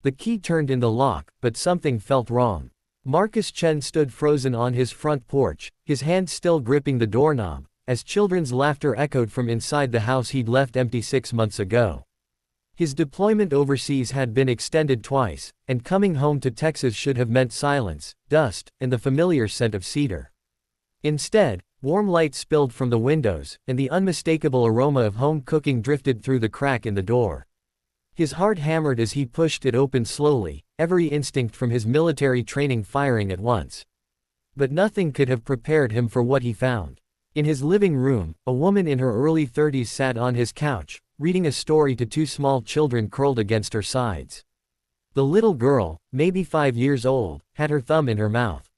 The key turned in the lock, but something felt wrong. Marcus Chen stood frozen on his front porch, his hand still gripping the doorknob, as children's laughter echoed from inside the house he'd left empty 6 months ago. His deployment overseas had been extended twice, and coming home to Texas should have meant silence, dust, and the familiar scent of cedar. Instead, warm light spilled from the windows, and the unmistakable aroma of home cooking drifted through the crack in the door. His heart hammered as he pushed it open slowly, every instinct from his military training firing at once. But nothing could have prepared him for what he found. In his living room, a woman in her early 30s sat on his couch, reading a story to 2 small children curled against her sides. The little girl, maybe 5 years old, had her thumb in her mouth.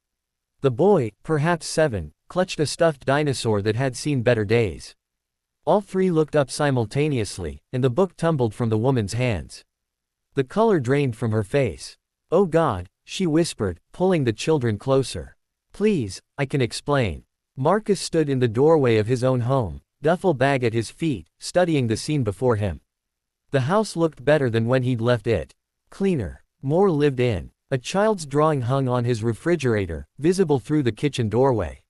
The boy, perhaps 7, clutched a stuffed dinosaur that had seen better days. All 3 looked up simultaneously, and the book tumbled from the woman's hands. The color drained from her face. "Oh God," she whispered, pulling the children closer. "Please, I can explain." Marcus stood in the doorway of his own home, duffel bag at his feet, studying the scene before him. The house looked better than when he'd left it. Cleaner. More lived in. A child's drawing hung on his refrigerator, visible through the kitchen doorway.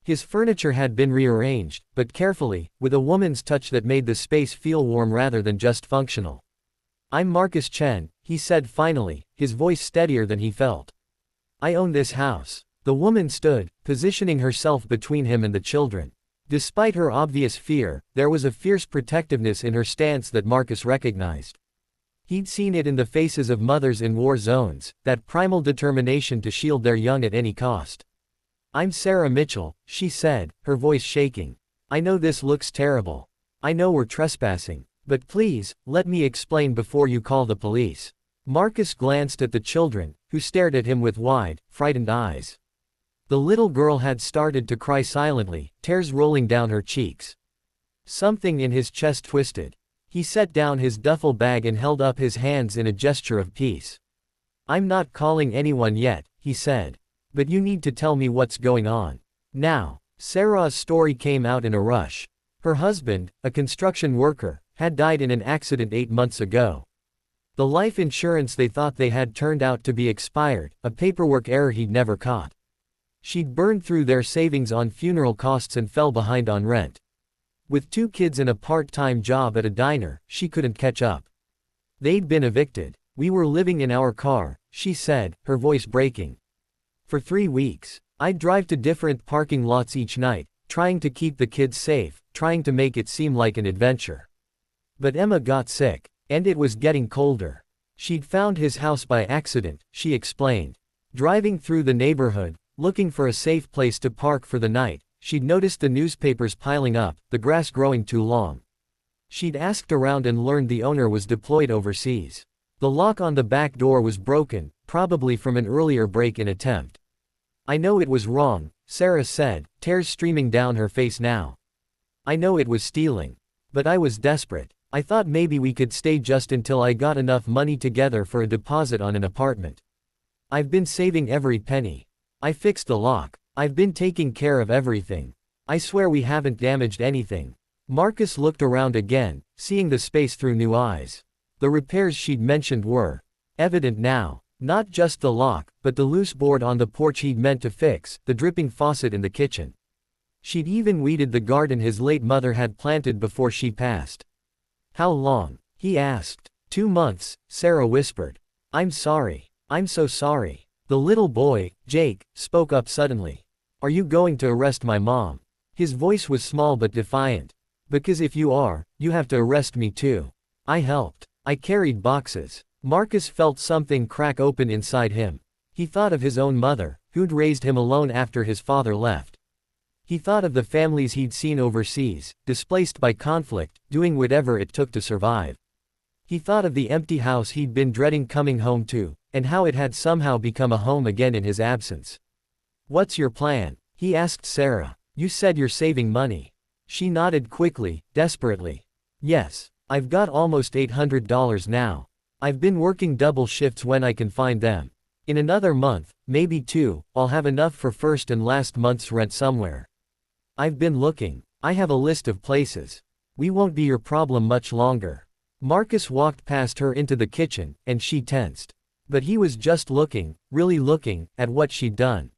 His furniture had been rearranged, but carefully, with a woman's touch that made the space feel warm rather than just functional. "I'm Marcus Chen," he said finally, his voice steadier than he felt. "I own this house." The woman stood, positioning herself between him and the children. Despite her obvious fear, there was a fierce protectiveness in her stance that Marcus recognized. He'd seen it in the faces of mothers in war zones, that primal determination to shield their young at any cost. "I'm Sarah Mitchell," she said, her voice shaking. "I know this looks terrible. I know we're trespassing. But please, let me explain before you call the police." Marcus glanced at the children, who stared at him with wide, frightened eyes. The little girl had started to cry silently, tears rolling down her cheeks. Something in his chest twisted. He set down his duffel bag and held up his hands in a gesture of peace. "I'm not calling anyone yet," he said. "But you need to tell me what's going on. Now." Sarah's story came out in a rush. Her husband, a construction worker, had died in an accident 8 months ago. The life insurance they thought they had turned out to be expired, a paperwork error he'd never caught. She'd burned through their savings on funeral costs and fell behind on rent. With 2 kids and a part-time job at a diner, she couldn't catch up. They'd been evicted. "We were living in our car," she said, her voice breaking. "For 3 weeks. I'd drive to different parking lots each night, trying to keep the kids safe, trying to make it seem like an adventure. But Emma got sick, and it was getting colder. She'd found his house by accident," she explained. Driving through the neighborhood, looking for a safe place to park for the night, she'd noticed the newspapers piling up, the grass growing too long. She'd asked around and learned the owner was deployed overseas. The lock on the back door was broken, probably from an earlier break-in attempt. "I know it was wrong," Sarah said, tears streaming down her face now. "I know it was stealing. But I was desperate. I thought maybe we could stay just until I got enough money together for a deposit on an apartment. I've been saving every penny. I fixed the lock. I've been taking care of everything. I swear we haven't damaged anything." Marcus looked around again, seeing the space through new eyes. The repairs she'd mentioned were evident now. Not just the lock, but the loose board on the porch he'd meant to fix, the dripping faucet in the kitchen. She'd even weeded the garden his late mother had planted before she passed. "How long?" he asked. 2 months, Sarah whispered. "I'm sorry. I'm so sorry." The little boy, Jake, spoke up suddenly. "Are you going to arrest my mom?" His voice was small but defiant. "Because if you are, you have to arrest me too. I helped. I carried boxes." Marcus felt something crack open inside him. He thought of his own mother, who'd raised him alone after his father left. He thought of the families he'd seen overseas, displaced by conflict, doing whatever it took to survive. He thought of the empty house he'd been dreading coming home to, and how it had somehow become a home again in his absence. "What's your plan?" he asked Sarah. "You said you're saving money." She nodded quickly, desperately. "Yes. I've got almost $800 now. I've been working double shifts when I can find them. In another month, maybe 2, I'll have enough for first and last month's rent somewhere. I've been looking. I have a list of places. We won't be your problem much longer." Marcus walked past her into the kitchen, and she tensed. But he was just looking, really looking, at what she'd done.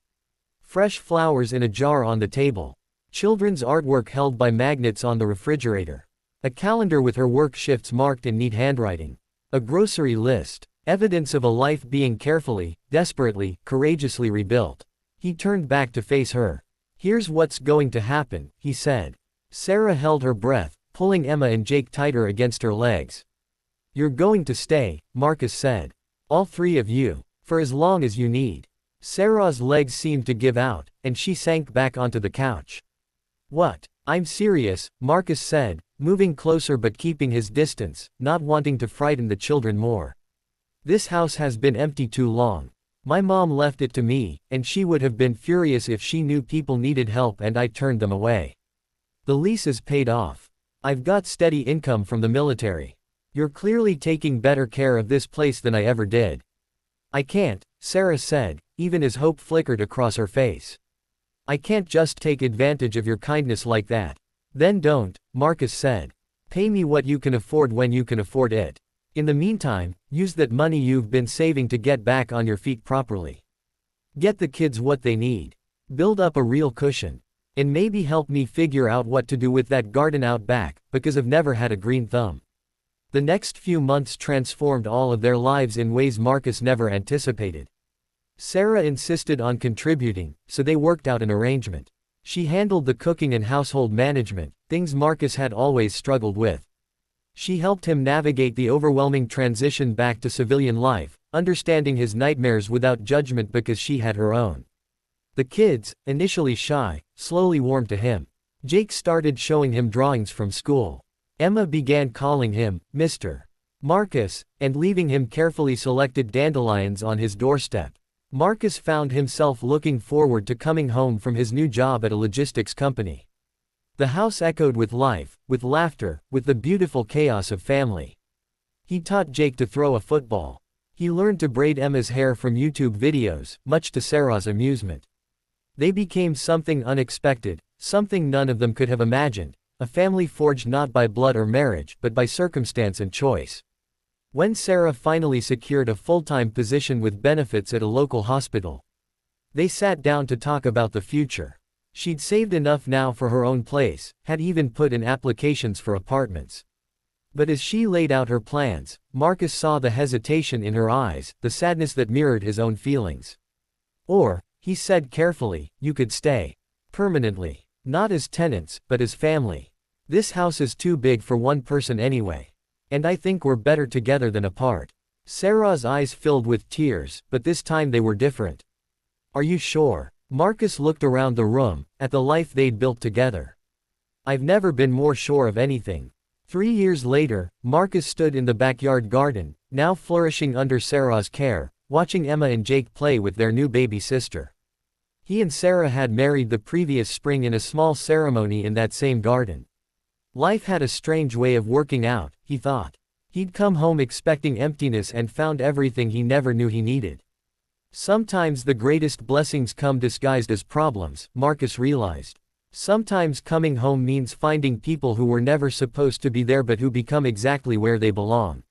Fresh flowers in a jar on the table. Children's artwork held by magnets on the refrigerator. A calendar with her work shifts marked in neat handwriting. A grocery list. Evidence of a life being carefully, desperately, courageously rebuilt. He turned back to face her. "Here's what's going to happen," he said. Sarah held her breath, pulling Emma and Jake tighter against her legs. "You're going to stay," Marcus said. "All three of you. For as long as you need." Sarah's legs seemed to give out, and she sank back onto the couch. "What? I'm serious," Marcus said, moving closer but keeping his distance, not wanting to frighten the children more. "This house has been empty too long. My mom left it to me, and she would have been furious if she knew people needed help and I turned them away. The lease is paid off. I've got steady income from the military. You're clearly taking better care of this place than I ever did." "I can't," Sarah said, even as hope flickered across her face. "I can't just take advantage of your kindness like that." "Then don't," Marcus said. "Pay me what you can afford when you can afford it. In the meantime, use that money you've been saving to get back on your feet properly. Get the kids what they need. Build up a real cushion. And maybe help me figure out what to do with that garden out back, because I've never had a green thumb." The next few months transformed all of their lives in ways Marcus never anticipated. Sarah insisted on contributing, so they worked out an arrangement. She handled the cooking and household management, things Marcus had always struggled with. She helped him navigate the overwhelming transition back to civilian life, understanding his nightmares without judgment because she had her own. The kids, initially shy, slowly warmed to him. Jake started showing him drawings from school. Emma began calling him Mr. Marcus, and leaving him carefully selected dandelions on his doorstep. Marcus found himself looking forward to coming home from his new job at a logistics company. The house echoed with life, with laughter, with the beautiful chaos of family. He taught Jake to throw a football. He learned to braid Emma's hair from YouTube videos, much to Sarah's amusement. They became something unexpected, something none of them could have imagined, a family forged not by blood or marriage but by circumstance and choice. When Sarah finally secured a full-time position with benefits at a local hospital, they sat down to talk about the future. She'd saved enough now for her own place, had even put in applications for apartments. But as she laid out her plans, Marcus saw the hesitation in her eyes, the sadness that mirrored his own feelings. "Or," he said carefully, "you could stay. Permanently. Not as tenants, but as family. This house is too big for one person anyway. And I think we're better together than apart." Sarah's eyes filled with tears, but this time they were different. "Are you sure?" Marcus looked around the room, at the life they'd built together. "I've never been more sure of anything." 3 years later, Marcus stood in the backyard garden, now flourishing under Sarah's care, watching Emma and Jake play with their new baby sister. He and Sarah had married the previous spring in a small ceremony in that same garden. Life had a strange way of working out, he thought. He'd come home expecting emptiness and found everything he never knew he needed. Sometimes the greatest blessings come disguised as problems, Marcus realized. Sometimes coming home means finding people who were never supposed to be there but who become exactly where they belong.